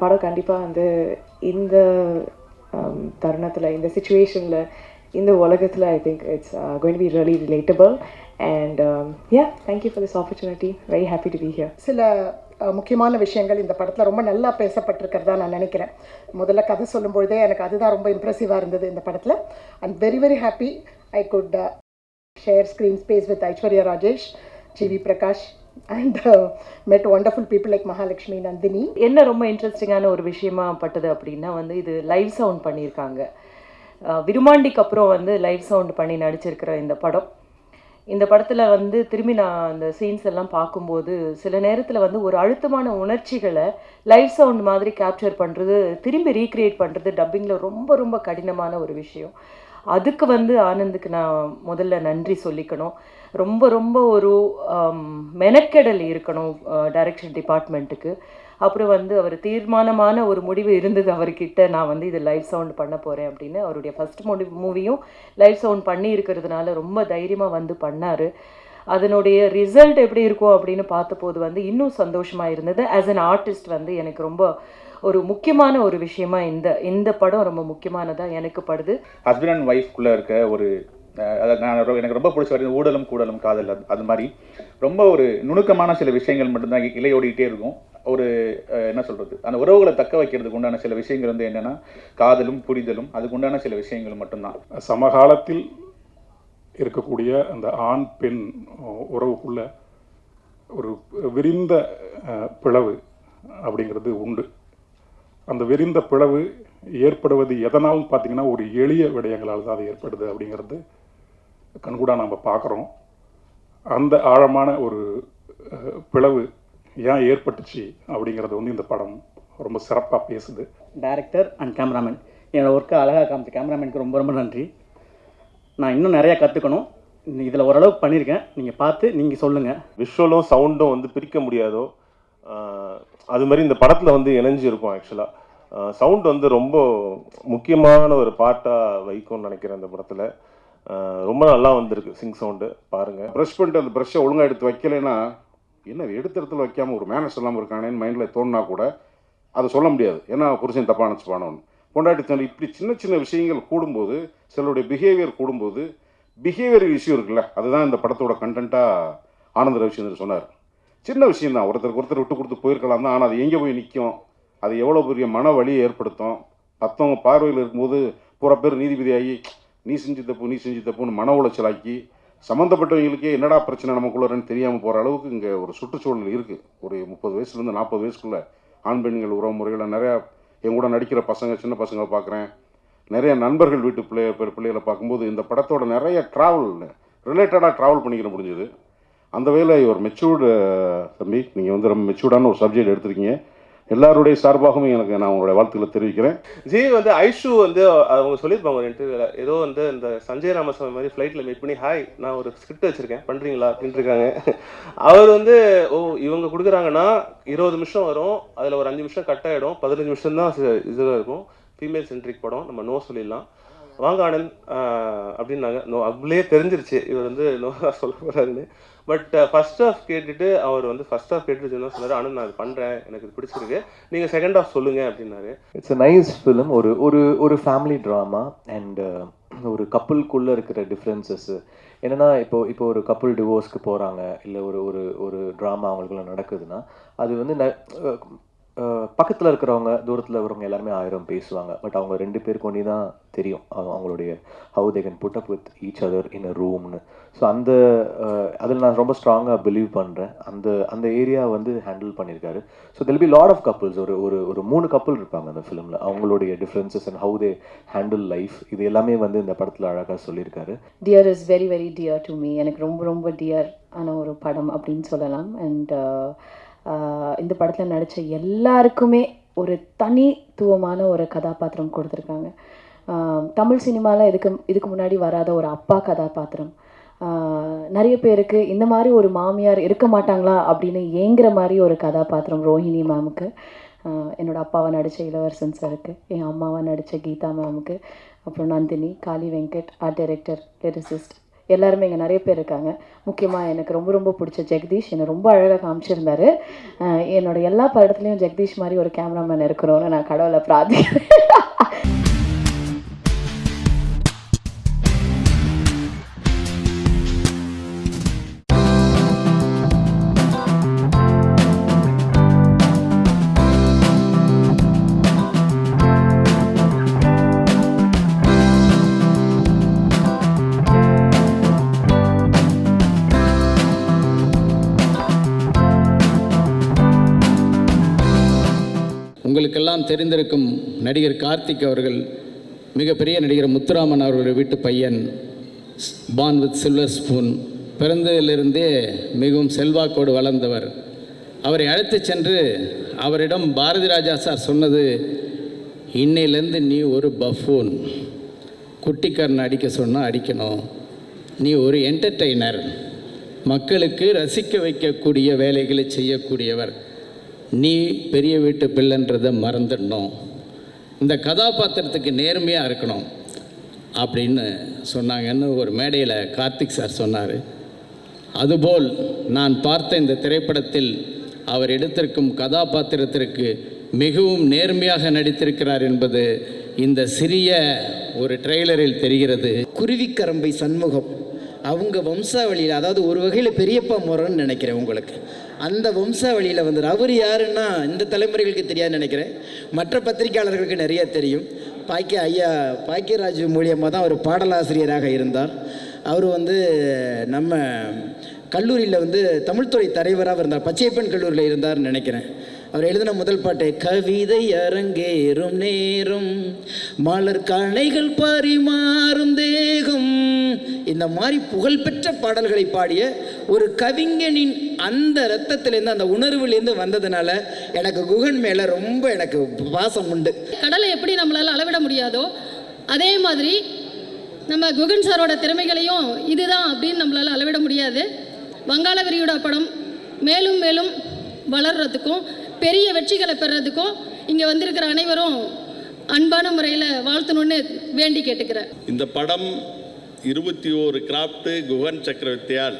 படம் கண்டிப்பாக வந்து இந்த தருணத்தில், இந்த சுச்சுவேஷனில், இந்த உலகத்தில் I think it's going to be really relatable. And thank you for this opportunity. Very happy to be here. சில முக்கியமான விஷயங்கள் இந்த படத்தில் ரொம்ப நல்லா பேசப்பட்டிருக்கிறதா நான் நினைக்கிறேன். முதல்ல கதை சொல்லும்பொழுதே எனக்கு அதுதான் ரொம்ப இம்ப்ரெசிவாக இருந்தது இந்த படத்தில். And very very happy I could share screen space with Aishwarya Rajesh, GV Prakash and met wonderful people like Mahalakshmi, Nandhini. என்ன ரொம்ப இன்ட்ரெஸ்டிங்கான ஒரு விஷயமா பட்டது அப்படின்னா வந்து இது லைவ் சவுண்ட் பண்ணியிருக்காங்க. விருமாண்டிக்கு அப்புறம் வந்து லைவ் சவுண்ட் பண்ணி நடிச்சிருக்கிற இந்த படத்தில் வந்து திரும்பி நான் அந்த சீன்ஸ் எல்லாம் பார்க்கும்போது சில நேரத்தில் வந்து ஒரு அழுத்தமான உணர்ச்சிகளை லைவ் சவுண்ட் மாதிரி கேப்சர் பண்ணுறது, திரும்பி ரீக்ரியேட் பண்ணுறது டப்பிங்கில் ரொம்ப ரொம்ப கடினமான ஒரு விஷயம். அதுக்கு வந்து ஆனந்துக்கு நான் முதல்ல நன்றி சொல்லிக்கணும். ரொம்ப ரொம்ப ஒரு மெனக்கெடல் இருக்கணும் டைரக்ஷன் டிபார்ட்மெண்ட்டுக்கு. அப்புறம் வந்து அவர் தீர்மானமான ஒரு முடிவு இருந்தது அவர்கிட்ட, நான் வந்து இது லைவ் சவுண்ட் பண்ண போகிறேன் அப்படின்னு. அவருடைய ஃபஸ்ட் மூவியும் லைவ் சவுண்ட் பண்ணி இருக்கிறதுனால ரொம்ப தைரியமாக வந்து பண்ணார். அதனுடைய ரிசல்ட் எப்படி இருக்கும் அப்படின்னு பார்த்தபோது வந்து இன்னும் சந்தோஷமாக இருந்தது. ஆஸ் அன் ஆர்டிஸ்ட் வந்து எனக்கு ரொம்ப ஒரு முக்கியமான ஒரு விஷயமா இந்த படம் ரொம்ப முக்கியமானதாக எனக்கு படுது. ஹஸ்பண்ட் அண்ட் ஒய்ஃப்குள்ளே இருக்க ஒரு எனக்கு ரொம்ப பிடிச்ச வரைக்கும் ஊடலும் கூடலும் காதல், அது மாதிரி ரொம்ப ஒரு நுணுக்கமான சில விஷயங்கள் மட்டும்தான் இலையோடிக்கிட்டே இருக்கும். ஒரு என்ன சொல்கிறது, அந்த உறவுகளை தக்க வைக்கிறதுக்கு உண்டான சில விஷயங்கள் வந்து என்னென்னா காதலும் புரிதலும், அதுக்கு உண்டான சில விஷயங்கள் மட்டும்தான். சமகாலத்தில் இருக்கக்கூடிய அந்த ஆண் பெண் உறவுக்குள்ள ஒரு விரிந்த பிளவு அப்படிங்கிறது உண்டு. அந்த விரிந்த பிளவு ஏற்படுவது எதனாலும் பார்த்தீங்கன்னா ஒரு எளிய விடயங்களால் தான் அது ஏற்படுது அப்படிங்கிறது கண்கூடா நம்ம பார்க்குறோம். அந்த ஆழமான ஒரு பிளவு ஏன் ஏற்பட்டுச்சு அப்படிங்கிறது வந்து இந்த படம் ரொம்ப சிறப்பாக பேசுது. டைரக்டர் அண்ட் கேமராமேன் என்னோடய ஒர்க்கை அழகாக காமிச்ச கேமராமேனுக்கு ரொம்ப ரொம்ப நன்றி. நான் இன்னும் நிறையா கற்றுக்கணும். இதில் ஓரளவுக்கு பண்ணியிருக்கேன். நீங்கள் பார்த்து நீங்கள் சொல்லுங்கள். விஷுவலும் சவுண்டும் வந்து பிரிக்க முடியாதோ அது மாதிரி இந்த படத்தில் வந்து இணைஞ்சு இருக்கும். ஆக்சுவலாக சவுண்ட் வந்து ரொம்ப முக்கியமான ஒரு பார்ட்டாக வைக்கும்னு நினைக்கிறேன். இந்த படத்தில் ரொம்ப நல்லா வந்திருக்கு சிங் சவுண்டு. பாருங்கள், ப்ரஷ் பண்ணிட்டு அந்த ப்ரஷ்ஷை ஒழுங்காக எடுத்து வைக்கலைன்னா என்ன எடுத்த இடத்துல வைக்காமல் ஒரு மேனஸ் இல்லாமல் இருக்கானேன்னு மைண்டில் தோணுனா கூட அதை சொல்ல முடியாது. ஏன்னா புருஷன் தப்பாக நினச்சிப்பானோன்னு. பொண்டாட்டி தண்ணி இப்படி சின்ன சின்ன விஷயங்கள் கூடும்போது, சிலருடைய பிஹேவியர் கூடும்போது, பிஹேவியர் இஷ்யூ இருக்குல்ல, அதுதான் இந்த படத்தோட கண்டென்ட்டாக ஆனந்த ரவிச்சந்திரன் சொன்னார். சின்ன விஷயம் தான், ஒருத்தர் விட்டு கொடுத்து போயிருக்கலாம் தான். ஆனால் அது எங்கே போய் நிற்கும், அது எவ்வளோ பெரிய மன வலியை ஏற்படுத்தும். மற்றவங்க பார்வையில் இருக்கும்போது பூரா பேர் நீதிபதியாகி நீ செஞ்சு தப்புன்னு மன உளைச்சலாக்கி சம்மந்தப்பட்டவங்களுக்கே என்னடா பிரச்சனை நமக்குள்ளன்னு தெரியாமல் போகிற அளவுக்கு இங்கே ஒரு சுற்றுச்சூழல் இருக்குது. ஒரு 30 வயசுலேருந்து 40 வயசுக்குள்ளே ஆண் பெண்கள் உறவு முறைகளை நிறையா என் கூட நடிக்கிற பசங்க, சின்ன பசங்களை பார்க்குறேன். நிறைய நண்பர்கள் வீட்டு பிள்ளைகளை பார்க்கும்போது இந்த படத்தோட நிறைய ரிலேட்டடாக ட்ராவல் பண்ணிக்கிற முடிஞ்சது. அந்த வேலை ஒரு மெச்சூர்டு தம்பி, நீங்கள் வந்து ரொம்ப மெச்சூர்டான ஒரு சப்ஜெக்ட் எடுத்திருக்கீங்க. எல்லாருடைய சார்பாகவும் நான் உங்களுடைய வாழ்த்துக்களை தெரிவிக்கிறேன். வந்து ஐஷு வந்து அவங்க சொல்லியிருப்பாங்க ஒரு இன்டர்வியூவில், ஏதோ வந்து இந்த சஞ்சய் ராமசாமி மாதிரி ஃப்ளைட்டில் மீட் பண்ணி ஹாய் நான் ஒரு ஸ்கிரிப்ட் வச்சுருக்கேன் பண்ணுறீங்களா அப்படின்ட்டு இருக்காங்க. அவர் வந்து இவங்க கொடுக்குறாங்கன்னா 20 நிமிஷம் வரும், அதில் ஒரு 5 நிமிஷம் கட் ஆகிடும், 15 நிமிஷம் தான் இதில் இருக்கும். ஃபீமேல் சென்ட்ரிக் படம், நம்ம நோ சொல்லிடலாம். வாங்க ஆனந்த் அப்படின்னாங்க. நோ அப்படியே தெரிஞ்சிருச்சு இவர் வந்து நோ சொல்ல போகிறாருன்னு. பட் ஃபர்ஸ்ட் ஹாஃப் கேட்டுட்டு அவர் வந்து ஃபர்ஸ்ட் ஹாஃப் கேட்டுட்டு சொன்னார், ஆனந்த் நான் இது பண்ணுறேன், எனக்கு இது பிடிச்சிருக்கு, நீங்கள் செகண்ட் ஹாஃப் சொல்லுங்கள் அப்படின்னாரு. It's a nice film. ஒரு ஃபேமிலி ட்ராமா அண்ட் ஒரு கப்புள்குள்ளே இருக்கிற டிஃப்ரென்சஸ் என்னென்னா, இப்போ ஒரு கப்புள் டிவோர்ஸ்க்கு போகிறாங்க, இல்லை ஒரு ட்ராமா அவங்களுக்குள்ள நடக்குதுன்னா அது வந்து பக்கத்தில் இருக்கிறவங்க தூரத்தில் இருக்கிறவங்க எல்லாருமே 1000 பேசுவாங்க. பட் அவங்க 2 பேருக்கு ஒன்றி தான் தெரியும் அவங்களுடைய how they can put up with each other in a ரூம்னு. ஸோ அதில் நான் ரொம்ப ஸ்ட்ராங்காக பிலீவ் பண்ணுறேன். அந்த ஏரியா வந்து ஹேண்டில் பண்ணியிருக்காரு. So there'll be lot of couples. ஒரு 3 கப்புள் இருப்பாங்க அந்த ஃபிலிமில். அவங்களுடைய differences and how they handle life, இது எல்லாமே வந்து இந்த படத்தில் அழகாக சொல்லியிருக்காரு. Dear is very very dear to me. எனக்கு ரொம்ப ரொம்ப டியர் ஆன ஒரு படம் அப்படின்னு சொல்லலாம். அண்ட் இந்த படத்தில் நடித்த எல்லாருக்குமே ஒரு தனித்துவமான ஒரு கதாபாத்திரம் கொடுத்துருக்காங்க. தமிழ் சினிமாவில் இதுக்கு முன்னாடி வராத ஒரு அப்பா கதாபாத்திரம். நிறைய பேருக்கு இந்த மாதிரி ஒரு மாமியார் இருக்க மாட்டாங்களா அப்படின்னு ஏங்குற மாதிரி ஒரு கதாபாத்திரம் ரோஹிணி மேமுக்கு, என்னோடய அப்பாவை நடித்த இளவரசன் சாருக்கு, என் அம்மாவை நடித்த கீதா மேமுக்கு, அப்புறம் நந்தினி, காளி வெங்கட், ஆர்ட் டைரக்டர், லிரிசிஸ்ட், எல்லாருமே இங்கே நிறைய பேர் இருக்காங்க. முக்கியமாக எனக்கு ரொம்ப ரொம்ப பிடிச்ச ஜெகதீஷ் என்னை ரொம்ப அழகாக காமிச்சிருந்தாரு. என்னோட எல்லா படத்துலையும் ஜெகதீஷ் மாதிரி ஒரு கேமராமேன் இருக்கணும்னு நான் கடவுளை பிரார்த்திக்கிறேன். உங்களுக்கெல்லாம் தெரிந்திருக்கும் நடிகர் கார்த்திக் அவர்கள் மிகப்பெரிய நடிகர் முத்துராமன் அவர்களுடைய வீட்டு பையன், பார்ன் வித் சில்வர் ஸ்பூன், பிறந்ததிலிருந்தே மிகவும் செல்வாக்கோடு வளர்ந்தவர். அவரை அழைத்து சென்று அவரிடம் பாரதி ராஜா சார் சொன்னது, இன்னையிலேருந்து நீ ஒரு பஃபூன், குட்டிக்காரனை அடிக்க சொன்னால் அடிக்கணும், நீ ஒரு என்டர்டெய்னர், மக்களுக்கு ரசிக்க வைக்கக்கூடிய வேலைகளை செய்யக்கூடியவர், நீ பெரிய வீட்டு பிள்ளைன்றதை மறந்துடணும், இந்த கதாபாத்திரத்துக்கு நேர்மையாக இருக்கணும் அப்படின்னு சொன்னாங்கன்னு ஒரு மேடையில் கார்த்திக் சார் சொன்னார். அதுபோல் நான் பார்த்த இந்த திரைப்படத்தில் அவர் எடுத்திருக்கும் கதாபாத்திரத்திற்கு மிகவும் நேர்மையாக நடித்திருக்கிறார் என்பது இந்த சிறிய ஒரு ட்ரெய்லரில் தெரிகிறது. குருவிக்கரம்பை சண்முகம் அவங்க வம்சாவளியில், அதாவது ஒரு வகையில் பெரியப்பா முறைன்னு நினைக்கிறேன் உங்களுக்கு, அந்த வம்சாவளியில் வந்து அவர் யாருன்னா இந்த தலைமுறைகளுக்கு தெரியாதுன்னு நினைக்கிறேன், மற்ற பத்திரிகையாளர்களுக்கு நிறைய தெரியும். பாக்கியராஜ் மூலியமாக தான் அவர் பாடலாசிரியராக இருந்தார். அவர் வந்து நம்ம கல்லூரியில் வந்து தமிழ்துறை தலைவராக இருந்தார், பச்சையப்பன் கல்லூரியில் இருந்தார்னு நினைக்கிறேன். அவர் எழுதின முதல் பாட்டு கவிதை அரங்கேறும் நேரம், மலர் கணைகள் பரிமாறும் தேகம், இந்த மாதிரி புகழ்பெற்ற பாடல்களை பாடிய ஒரு கவிஞனின் அந்த ரத்தத்திலேருந்து, அந்த உணர்வுலேருந்து வந்ததுனால எனக்கு குகன் மேலே ரொம்ப எனக்கு பாசம் உண்டு. கடலை எப்படி நம்மளால் அளவிட முடியாதோ அதே மாதிரி நம்ம குகன் சாரோட திறமைகளையும் இதுதான் அப்படின்னு நம்மளால் அளவிட முடியாது. வங்காள விரிகுடா படம் மேலும் மேலும் வளர்கிறதுக்கும் பெரிய வெற்றிகளை பெறதுக்கும் இங்கே வந்திருக்கிற அனைவரும் அன்பான முறையில் வாழ்த்தணும்னு வேண்டி கேட்டுக்கிறேன். இந்த படம் 21 கிராஃப்ட் குகன் சக்கரவர்த்தியால்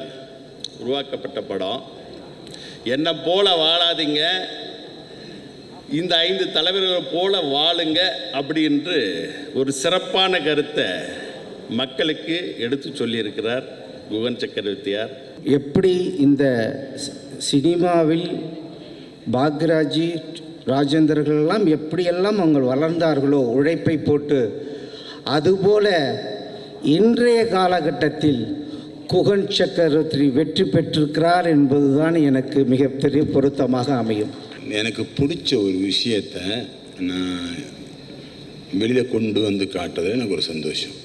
உருவாக்கப்பட்ட படம். என்னை போல வாழாதீங்க, இந்த 5 தலைவர்களை போல வாழுங்க அப்படின்று ஒரு சிறப்பான கருத்தை மக்களுக்கு எடுத்து சொல்லியிருக்கிறார் குகன் சக்கரவர்த்தியார். எப்படி இந்த சினிமாவில் பாக்யராஜ், ராஜேந்திரர்களெல்லாம் எப்படியெல்லாம் அவங்க வளர்ந்தார்களோ உழைப்பை போட்டு, அதுபோல இன்றைய காலகட்டத்தில் குகன் சக்கரவர்த்தி வெற்றி பெற்றிருக்கிறார் என்பதுதான் எனக்கு மிகப்பெரிய பொருத்தமாக அமையும். எனக்கு பிடிச்ச ஒரு விஷயத்தை நான் வெளியில் கொண்டு வந்து காட்டுறதுல எனக்கு ஒரு சந்தோஷம்.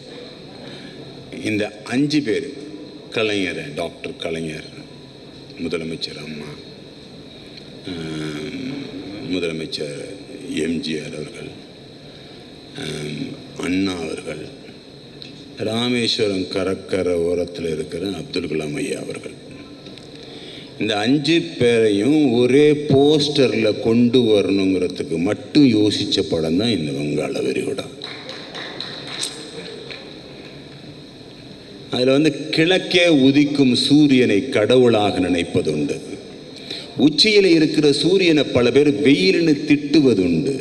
இந்த 5 பேர், கலைஞர், டாக்டர் கலைஞர், முதலமைச்சர் அம்மா, முதலமைச்சர் எம்ஜிஆர் அவர்கள், அண்ணா அவர்கள், ராமேஸ்வரம் கடற்கரை ஓரத்தில் இருக்கிற அப்துல் கலாம் ஐயா அவர்கள், இந்த 5 பேரையும் ஒரே போஸ்டரில் கொண்டு வரணுங்கிறதுக்கு மட்டும் யோசித்த படம் தான் இந்த வங்காள விரிகுடா. அதில் வந்து கிழக்கே உதிக்கும் சூரியனை கடவுளாக நினைப்பதுண்டு, உச்சியில் இருக்கிற சூரியனை பல பேர் வெயில்னு திட்டுவதுண்டு,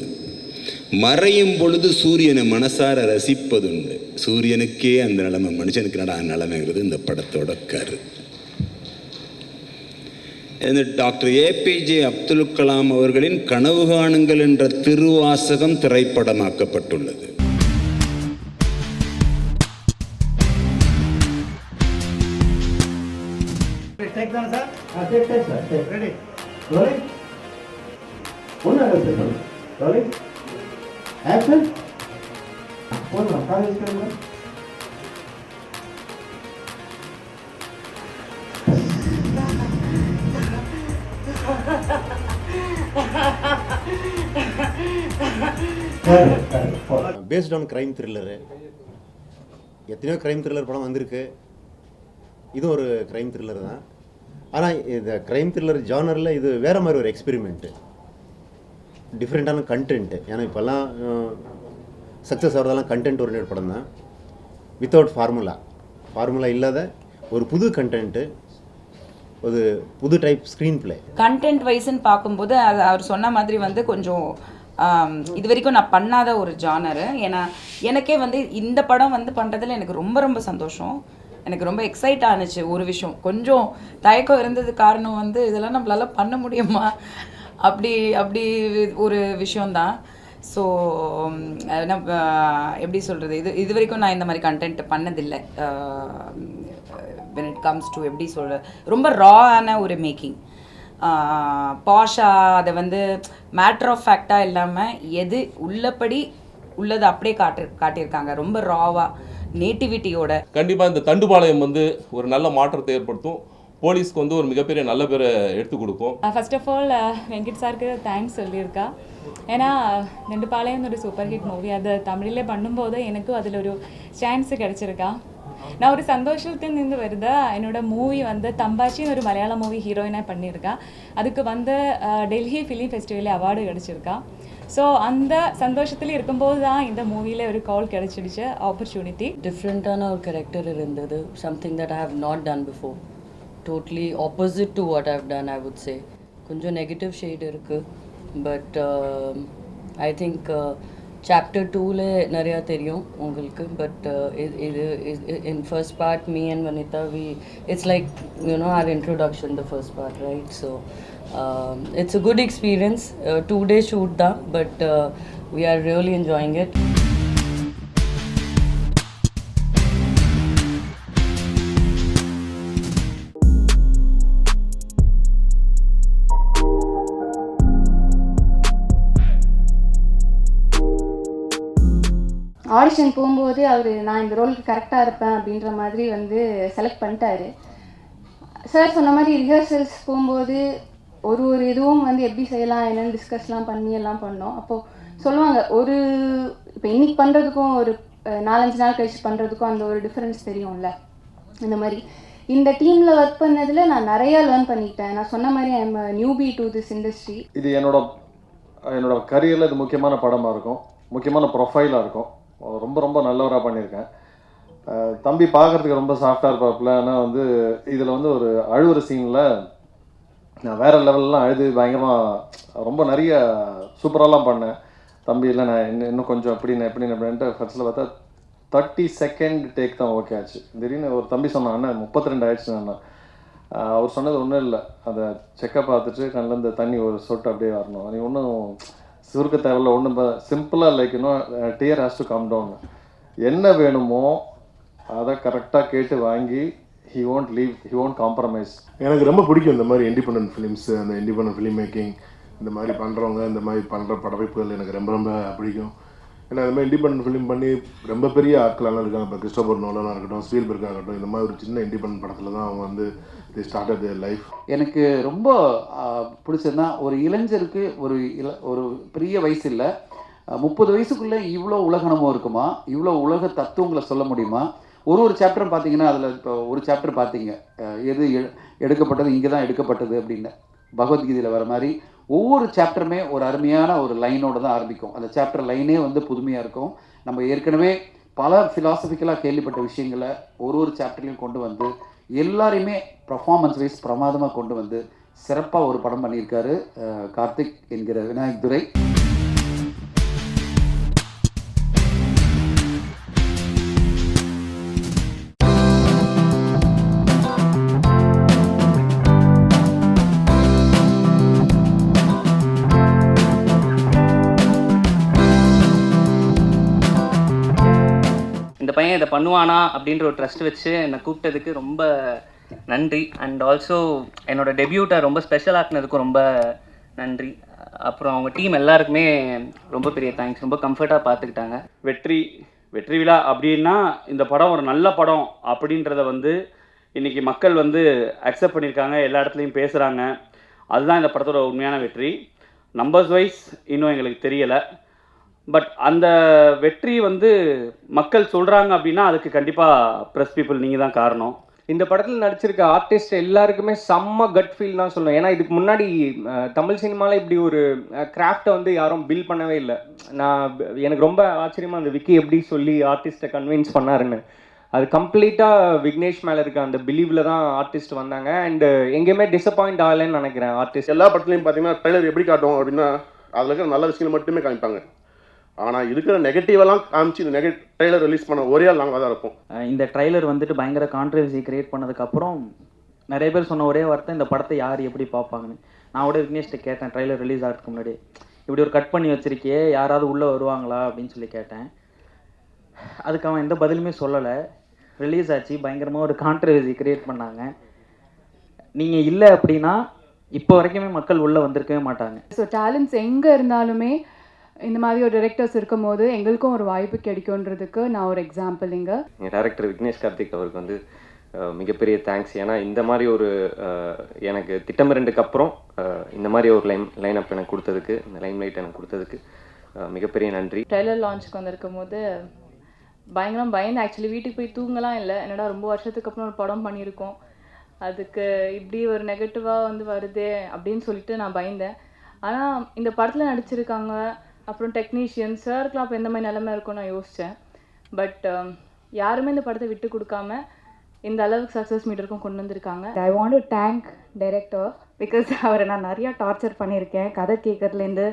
மறையும் பொழுது சூரியனை மனசார ரசிப்பதுண்டு. சூரியனுக்கே அந்த நிலைமை, மனுஷனுக்கு நட நிலைமைங்கிறது இந்த படத்தோட கரு. இந்த டாக்டர் ஏபிஜே அப்துல் கலாம் அவர்களின் கனவு காணுங்கள் என்ற திருவாசகம் திரைப்படமாக்கப்பட்டுள்ளது. Based on crime thriller. எத்தனையோ கிரைம் த்ரில்லர் படம் வந்திருக்கு, இது ஒரு கிரைம் த்ரில்லர் தான். ஆனால் இந்த கிரைம் த்ரில்லர் ஜானரில் இது வேறு மாதிரி ஒரு எக்ஸ்பெரிமெண்ட்டு, டிஃப்ரெண்ட்டான கண்டென்ட்டு. ஏன்னா இப்போல்லாம் சக்ஸஸ் ஆகிறதெல்லாம் கண்டென்ட் ஓரியன்டட் படம் தான், வித்தவுட் ஃபார்முலா. ஃபார்முலா இல்லாத ஒரு புது கண்டென்ட்டு, ஒரு புது டைப் ஸ்க்ரீன் பிளே. கண்டென்ட் வைஸ்ன்னு பார்க்கும்போது அது அவர் சொன்ன மாதிரி வந்து கொஞ்சம் இது வரைக்கும் நான் பண்ணாத ஒரு ஜானரு. ஏன்னா எனக்கே வந்து இந்த படம் வந்து பண்ணுறதுல எனக்கு ரொம்ப ரொம்ப சந்தோஷம். எனக்கு ரொம்ப எக்ஸைட் ஆனிச்சு. ஒரு விஷயம் கொஞ்சம் தயக்கம் இருந்தது, காரணம் வந்து இதெல்லாம் நம்மளால பண்ண முடியுமா அப்படி ஒரு விஷயந்தான். ஸோ எப்படி சொல்கிறது, இது வரைக்கும் நான் இந்த மாதிரி கண்டென்ட் பண்ணதில்லை. when it comes to எப்படி சொல்கிற ரொம்ப ராவான ஒரு மேக்கிங், பாஷா அதை வந்து மேட்ரு ஆஃப் ஃபேக்டாக இல்லாமல் எது உள்ளபடி உள்ளதை அப்படியே காட்டியிருக்காங்க. ரொம்ப ராவாக நேட்டிவிட்டியோட. கண்டிப்பாக இந்த தண்டுபாளையம் வந்து ஒரு நல்ல மாற்றத்தை ஏற்படுத்தும். போலீஸ்க்கு வந்து ஒரு மிகப்பெரிய நல்ல பேரை எடுத்து கொடுக்கும். ஃபர்ஸ்ட் ஆஃப் ஆல் வெங்கட் சாருக்கு தேங்க்ஸ் சொல்லியிருக்கா. ஏன்னா தண்டுபாளையம் ஒரு சூப்பர் ஹிட் மூவி, அது தமிழிலே பண்ணும்போது எனக்கும் அதில் ஒரு சான்ஸ் கிடச்சிருக்கா. நான் ஒரு சந்தோஷத்தில் நின்று வருது. என்னோட மூவி வந்து தம்பாச்சின்னு ஒரு மலையாள மூவி ஹீரோயினாக பண்ணியிருக்கா. அதுக்கு வந்து டெல்லி ஃபிலிம் ஃபெஸ்டிவலில் அவார்டு கிடச்சிருக்கா. ஸோ அந்த சந்தோஷத்தில் இருக்கும்போது தான் இந்த மூவியில் ஒரு கால் கிடச்சிடுச்சு, ஆப்பர்ச்சுனிட்டி. டிஃப்ரெண்ட்டான ஒரு கேரக்டர் இருந்தது, something that I have not done before. Totally opposite to what I have done, I would say. கொஞ்சம் நெகட்டிவ் ஷேட் இருக்குது, பட் ஐ திங்க் சாப்டர் 2ல நிறையா தெரியும் உங்களுக்கு. பட் இது in first part me and Vanitha it's like our introduction, the first part, right? So it's a good experience. 2-day shoot தான், but we are really enjoying it. Audition போகும்போது அவர் நான் இந்த ரோலுக்கு கரெக்டாக இருப்பேன் அப்படின்ற மாதிரி வந்து செலக்ட் பண்ணிட்டாரு. சார் சொன்ன மாதிரி ரிஹர்சல்ஸ் போகும்போது ஒரு இதுவும் வந்து எப்படி செய்யலாம் என்னென்னு டிஸ்கஸ்லாம் பண்ணி எல்லாம் பண்ணோம். அப்போது சொல்லுவாங்க, ஒரு இப்போ இன்றைக்கி பண்ணுறதுக்கும் ஒரு 4-5 நாள் கழிச்சு பண்ணுறதுக்கும் அந்த ஒரு டிஃப்ரென்ஸ் தெரியும்ல. இந்த மாதிரி இந்த டீமில் ஒர்க் பண்ணதில் நான் நிறையா லேர்ன் பண்ணிக்கிட்டேன். நான் சொன்ன மாதிரி I am newbie to this industry. இது என்னோட கரியரில் இது முக்கியமான படமாக இருக்கும், முக்கியமான ப்ரொஃபைலாக இருக்கும். ரொம்ப ரொம்ப நல்லவராக பண்ணியிருக்கேன். தம்பி பார்க்குறதுக்கு ரொம்ப சாஃப்டாக இருப்பாப்புல. ஆனால் வந்து இதில் வந்து ஒரு அழுவுற சீனில் நான் வேறு லெவல்லாம் அழுது பயங்கரமாக ரொம்ப நிறைய சூப்பராலாம் பண்ணேன். தம்பி இல்லை நான் இன்னும் கொஞ்சம் எப்படின்ட்டு ஃபர்ஸ்ட்டில் பார்த்தா 30 செகண்ட் டேக் தான் ஓகே ஆச்சு. திடீர்னு ஒரு தம்பி சொன்னான், அண்ணா 32 ஆயிடுச்சு. அண்ணா அவர் சொன்னது ஒன்றும் இல்லை, அதை செக்கப் பார்த்துட்டு கண்ணிலேருந்து தண்ணி ஒரு சொட்டு அப்படியே வரணும், நீ ஒன்றும் சுருக்க தேவையில்ல, ஒன்றும் சிம்பிளாக like dear has to come down. என்ன வேணுமோ அதை கரெக்டாக கேட்டு வாங்கி he won't leave, he won't compromise. எனக்கு ரொம்ப பிடிக்கும் இந்த மாதிரி இண்டிபெண்டன்ட் ஃபிலிம்ஸு, அந்த இண்டிபெண்டன்ட் ஃபிலிம் மேக்கிங், இந்த மாதிரி பண்ணுறவங்க, இந்த மாதிரி பண்ணுற படவைப்புகள் எனக்கு ரொம்ப ரொம்ப பிடிக்கும். ஏன்னா இந்த மாதிரி இண்டிபெண்டன்ட் ஃபிலிம் பண்ணி ரொம்ப பெரிய ஆட்களெல்லாம் இருக்காங்க. இப்போ கிறிஸ்டோபர் நோலனாக இருக்கட்டும், ஸ்பீல்பர்க் ஆகட்டும், இந்த மாதிரி ஒரு சின்ன இண்டிபெண்டன்ட் படத்தில் தான் அவங்க வந்து தி ஸ்டார்டட் தேர் லைஃப். எனக்கு ரொம்ப பிடிச்சதுன்னா, ஒரு இளைஞருக்கு ஒரு பெரிய வயசு இல்லை, 30 வயசுக்குள்ளே இவ்வளோ உலகணமும் இருக்குமா, இவ்வளோ உலக தத்துவங்களை சொல்ல முடியுமா. ஒரு சாப்டரும் பார்த்தீங்கன்னா, அதில் இப்போ ஒரு சாப்டர் பார்த்தீங்க, எது எடுக்கப்பட்டது இங்கே தான் எடுக்கப்பட்டது அப்படின்னு பகவத்கீதையில் வர மாதிரி ஒவ்வொரு சாப்டருமே ஒரு அருமையான ஒரு லைனோடு தான் ஆரம்பிக்கும். அந்த சாப்டர் லைனே வந்து புதுமையாக இருக்கும். நம்ம ஏற்கனவே பல ஃபிலாசபிக்கலாக கேள்விப்பட்ட விஷயங்களை ஒரு சாப்டர்லையும் கொண்டு வந்து எல்லாரையுமே பர்ஃபார்மன்ஸ் வைஸ் பிரமாதமாக கொண்டு வந்து சிறப்பாக ஒரு படம் பண்ணியிருக்காரு கார்த்திக் என்கிற விநாயக் துரை. இந்த பையன் இதை பண்ணுவானா அப்படின்ற ஒரு ட்ரஸ்ட் வச்சு என்னை கூப்பிட்டதுக்கு ரொம்ப நன்றி. அண்ட் ஆல்சோ என்னோட டெபியூட்டை ரொம்ப ஸ்பெஷல் ஆக்குனதுக்கும் ரொம்ப நன்றி. அப்புறம் அவங்க டீம் எல்லாருக்குமே ரொம்ப பெரிய தேங்க்ஸ். ரொம்ப கம்ஃபர்ட்டாக பார்த்துக்கிட்டாங்க. வெற்றி விழா அப்படின்னா இந்த படம் ஒரு நல்ல படம் அப்படின்றத வந்து இன்றைக்கி மக்கள் வந்து அக்செப்ட் பண்ணியிருக்காங்க, எல்லா இடத்துலையும் பேசுகிறாங்க. அதுதான் இந்த படத்தோட உண்மையான வெற்றி. நம்பர்ஸ் வைஸ் இன்னும் எங்களுக்கு தெரியலை, பட் அந்த வெற்றி வந்து மக்கள் சொல்கிறாங்க அப்படின்னா அதுக்கு கண்டிப்பாக ப்ரெஸ் பீப்புள் நீங்கள் தான் காரணம். இந்த படத்தில் நடிச்சிருக்க ஆர்டிஸ்ட் எல்லாருக்குமே செம்ம கட் ஃபீல் தான் சொல்லணும். ஏன்னா இதுக்கு முன்னாடி தமிழ் சினிமாவில் இப்படி ஒரு கிராஃப்டை வந்து யாரும் பில் பண்ணவே இல்லை. எனக்கு ரொம்ப ஆச்சரியமாக அந்த விக்கி எப்படி சொல்லி ஆர்டிஸ்ட்டை கன்வின்ஸ் பண்ணாருன்னு. அது கம்ப்ளீட்டாக விக்னேஷ் மேலே இருக்க அந்த பிலீவில் தான் ஆர்டிஸ்ட் வந்தாங்க. அண்டு எங்கேயுமே டிசப்பாயிண்ட் ஆகலைன்னு நினைக்கிறேன் ஆர்டிஸ்ட். எல்லா படத்துலையும் பார்த்தீங்கன்னா ட்ரெய்லர் எப்படி காட்டும் அப்படின்னா அதில் இருக்கிற நல்ல விஷயங்கள் மட்டுமே காமிப்பாங்க. ஆனால் இருக்கிற நெகட்டிவெல்லாம் காமிச்சு இந்த ட்ரெய்லர் ரிலீஸ் பண்ண ஒரே ஆள் நாங்கள் தான் இருப்போம். இந்த ட்ரெய்லர் வந்துட்டு பயங்கர கான்ட்ரவர்சி கிரியேட் பண்ணதுக்கப்புறம் நிறைய பேர் சொன்ன ஒரே வார்த்தை, இந்த படத்தை யார் எப்படி பார்ப்பாங்கன்னு. நான் கூட விக்னேஷ்ட கேட்டேன் ட்ரெய்லர் ரிலீஸ் ஆகிறதுக்கு முன்னாடி, இப்படி ஒரு கட் பண்ணி வச்சிருக்கியே யாராவது உள்ளே வருவாங்களா அப்படின்னு சொல்லி கேட்டேன். அதுக்கு அவன் எந்த பதிலுமே சொல்லலை. ரிலீஸ் ஆச்சு, பயங்கரமாக ஒரு கான்ட்ரவர்சி கிரியேட் பண்ணாங்க. நீங்கள் இல்லை அப்படின்னா இப்போ வரைக்குமே மக்கள் உள்ளே வந்திருக்கவே மாட்டாங்க. ஸோ டேலண்ட்ஸ் எங்கே இருந்தாலுமே இந்த மாதிரி ஒரு டைரக்டர்ஸ் இருக்கும் போது எங்களுக்கும் ஒரு வாய்ப்பு கிடைக்கும்ன்றதுக்கு நான் ஒரு எக்ஸாம்பிள். இங்கே டைரக்டர் விக்னேஷ் கார்த்திக் அவருக்கு வந்து மிகப்பெரிய தேங்க்ஸ். ஏன்னா இந்த மாதிரி ஒரு எனக்கு திட்டமிரண்டுக்கு அப்புறம் இந்த மாதிரி ஒரு லைனப் எனக்கு கொடுத்ததுக்கு, இந்த லைம் லைட் எனக்கு கொடுத்ததுக்கு மிகப்பெரிய நன்றி. ட்ரெய்லர் லான்ச்சுக்கு வந்திருக்கும் போது பயந்து ஆக்சுவலி வீட்டுக்கு போய் தூங்கலாம் இல்லை. என்னடா ரொம்ப வருஷத்துக்கு அப்புறம் ஒரு படம் பண்ணியிருக்கோம், அதுக்கு இப்படி ஒரு நெகட்டிவாக வந்து வருதே அப்படின்னு சொல்லிட்டு நான் பயந்தேன். ஆனால் இந்த படத்தில் நடிச்சிருக்காங்க, அப்புறம் டெக்னீஷியன் சாருக்குலாம் அப்போ எந்த மாதிரி நிலைமை இருக்கும்னு நான் யோசித்தேன். பட் யாருமே இந்த படத்தை விட்டு கொடுக்காம இந்த அளவுக்கு சக்ஸஸ் மீட்டருக்கும் கொண்டு வந்திருக்காங்க. I want to thank director because அவரை நான் நிறையா டார்ச்சர் பண்ணியிருக்கேன். கதை கேட்கறதுலேருந்து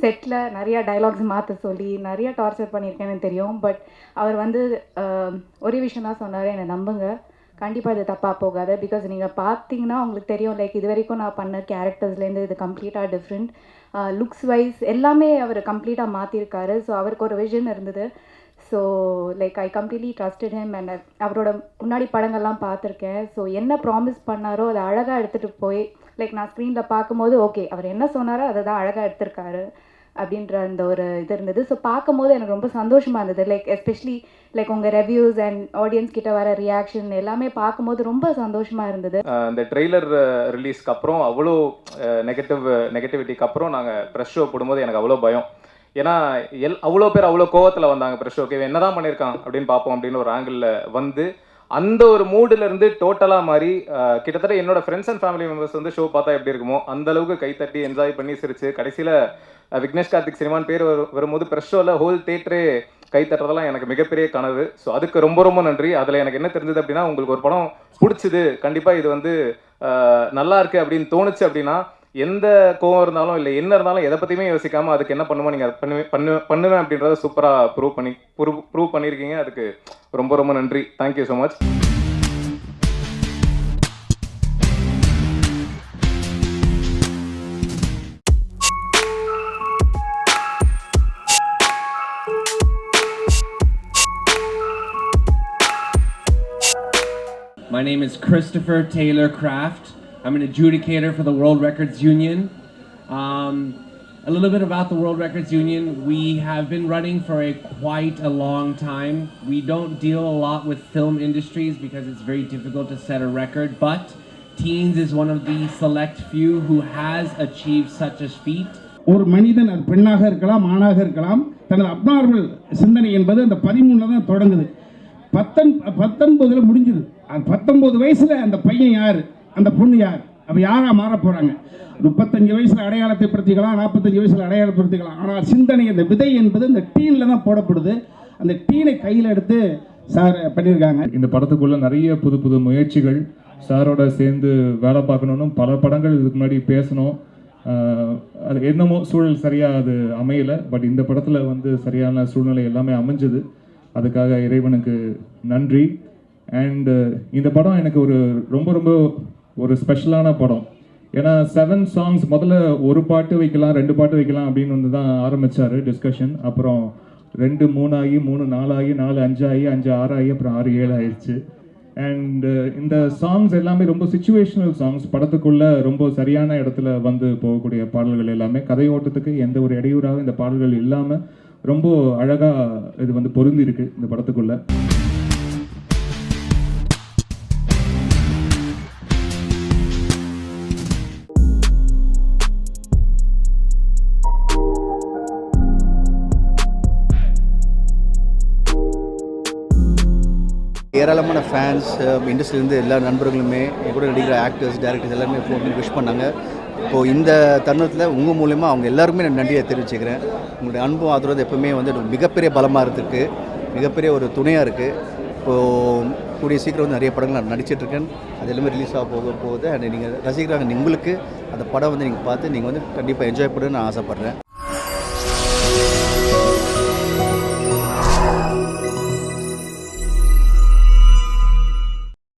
செட்டில் நிறையா டைலாக்ஸ் மாற்ற சொல்லி நிறையா டார்ச்சர் பண்ணியிருக்கேன்னு தெரியும். பட் அவர் வந்து ஒரே விஷயம் தான் சொன்னார், என்னை நம்புங்க, கண்டிப்பாக இது தப்பாக போகாது. பிகாஸ் நீங்கள் பார்த்தீங்கன்னா உங்களுக்கு தெரியும், லைக் இது வரைக்கும் நான் பண்ண கேரக்டர்ஸ்லேருந்து இது கம்ப்ளீட்டாக டிஃப்ரெண்ட். லுக்ஸ் வைஸ் எல்லாமே அவர் கம்ப்ளீட்டாக மாற்றிருக்காரு. ஸோ அவருக்கு ஒரு விஷன் இருந்தது. So like I completely trusted him. And அவரோட முன்னாடி படங்கள்லாம் பார்த்துருக்கேன். ஸோ என்ன ப்ராமிஸ் பண்ணாரோ அதை அழகாக எடுத்துகிட்டு போய் லைக் நான் ஸ்க்ரீனில் பார்க்கும்போது ஓகே அவர் என்ன சொன்னாரோ அதை தான் அழகாக எடுத்திருக்காரு அப்படின்ற அந்த ஒரு இது இருந்தது. ஸோ பார்க்கும்போது எனக்கு ரொம்ப சந்தோஷமாக இருந்தது. லைக் எஸ்பெஷலி லைக் உங்கள் ரிவ்யூஸ் அண்ட் ஆடியன்ஸ் கிட்ட வர ரியாக்ஷன் எல்லாமே பார்க்கும்போது ரொம்ப சந்தோஷமாக இருந்தது. இந்த ட்ரெய்லர் ரிலீஸ்க்கு அப்புறம் அவ்வளோ நெகட்டிவிட்டிக்கு அப்புறம் நாங்கள் ப்ரெஷ் ஷோ போடும்போது எனக்கு அவ்வளோ பயம். ஏன்னா அவ்வளோ பேர் அவ்வளோ கோவத்தில் வந்தாங்க ப்ரெஷ் ஷோக்கு, என்ன தான் பண்ணியிருக்கான் அப்படின்னு பார்ப்போம் அப்படின்னு ஒரு ஆங்கிளில் வந்து அந்த ஒரு மூடில் இருந்து டோட்டலாக மாதிரி கிட்டத்தட்ட என்னோட ஃப்ரெண்ட்ஸ் அண்ட் ஃபேமிலி மெம்பர்ஸ் வந்து ஷோ பார்த்தா எப்படி இருக்குமோ அந்த அளவுக்கு கைத்தட்டி என்ஜாய் பண்ணி சிரிச்சு கடைசியில் விக்னேஷ் கார்த்திக் சினிமான் பேர் வரும்போது ப்ரெஷ் ஷோவில் ஹோல் தேட்டரே கை தட்டுறதெல்லாம் எனக்கு மிகப்பெரிய கனவு. ஸோ அதுக்கு ரொம்ப ரொம்ப நன்றி. அதில் எனக்கு என்ன தெரிஞ்சது அப்படின்னா, உங்களுக்கு ஒரு படம் பிடிச்சிது, கண்டிப்பாக இது வந்து நல்லா இருக்குது அப்படின்னு தோணுச்சு அப்படின்னா எந்த கோவம் இருந்தாலும் இல்லை என்ன இருந்தாலும் எதை பற்றியுமே யோசிக்காமல் அதுக்கு என்ன பண்ணுமோ நீங்கள் பண்ணுவேன் அப்படின்றத சூப்பராக ப்ரூவ் பண்ணியிருக்கீங்க. அதுக்கு ரொம்ப ரொம்ப நன்றி. Thank you so much. My name is Christopher Taylor Kraft. I'm an adjudicator for the World Records Union. A little bit about the World Records Union. We have been running for quite a long time. We don't deal a lot with film industries because it's very difficult to set a record, but Teens is one of the select few who has achieved such a feat. ஒரு மனிதன் அது பெண்ணாக இருக்கலாம் ஆணாக இருக்கலாம், தனது abnormal சிந்தனை என்பது அந்த 13 தான் தொடங்குது, 19 முடிஞ்சுது. அது 19 வயசுல அந்த பையன் யார், அந்த பொண்ணு யார், அப்போ யாராக மாற போகிறாங்க. 35 வயசில் அடையாளத்தை படுத்திக்கலாம், 45 வயசில் அடையாளப்படுத்திக்கலாம். ஆனால் சிந்தனை, அந்த விதை என்பது இந்த டீனில் தான் போடப்படுது. அந்த டீனை கையில் எடுத்து சார் பண்ணியிருக்காங்க. இந்த படத்துக்குள்ளே நிறைய புது புது முயற்சிகள், சாரோட சேர்ந்து வேலை பார்க்கணுன்னு பல படங்கள் இதுக்கு முன்னாடி பேசணும். அது என்னமோ சூழல் சரியாக அது அமையலை. பட் இந்த படத்தில் வந்து சரியான சூழ்நிலை எல்லாமே அமைஞ்சது. அதுக்காக இறைவனுக்கு நன்றி. அண்டு இந்த படம் எனக்கு ரொம்ப ரொம்ப ஒரு ஸ்பெஷலான படம். ஏன்னா 7 சாங்ஸ், முதல்ல ஒரு பாட்டு வைக்கலாம் 2 பாட்டு வைக்கலாம் அப்படின்னு வந்து தான் ஆரம்பித்தார் டிஸ்கஷன். அப்புறம் 2 3 ஆகி 3 4 ஆகி 4 5 ஆகி 5 6 ஆகி அப்புறம் 6 7 ஆயிடுச்சு. அண்டு இந்த சாங்ஸ் எல்லாமே ரொம்ப சிச்சுவேஷனல் சாங்ஸ். படத்துக்குள்ளே ரொம்ப சரியான இடத்துல வந்து போகக்கூடிய பாடல்கள் எல்லாமே, கதையோட்டத்துக்கு எந்த ஒரு இடையூறாக இந்த பாடல்கள் இல்லாமல் ரொம்ப அழகாக இது வந்து பொருந்தி இருக்கு இந்த படத்துக்குள்ளே. ஏராளமான ஃபேன்ஸ், இண்டஸ்ட்ரியிலேருந்து எல்லா நண்பர்களுமே, என் கூட நடிக்கிற ஆக்டர்ஸ், டேரக்டர்ஸ் எல்லாருமே ஃபோன் பண்ணி விஷ் பண்ணாங்க. இப்போது இந்த தருணத்தில் உங்கள் மூலமாக அவங்க எல்லாருமே நான் நன்றியை தெரிவிச்சுக்கிறேன். உங்களுடைய அன்பும் ஆதரவு எப்பவுமே வந்து மிகப்பெரிய பலமாக இருக்குது. மிகப்பெரிய ஒரு துணையாக இருக்குது. இப்போது கூடிய சீக்கிரம் வந்து நிறைய படங்கள் நான் நடிச்சிட்ருக்கேன். அது எல்லாமே ரிலீஸ் ஆக போகுது. அண்ட் நீங்கள் ரசிக்கிறாங்க உங்களுக்கு அந்த படம் வந்து நீங்கள் பார்த்து நீங்கள் வந்து கண்டிப்பாக என்ஜாய் பண்ணுன்னு நான் ஆசைப்பட்றேன்.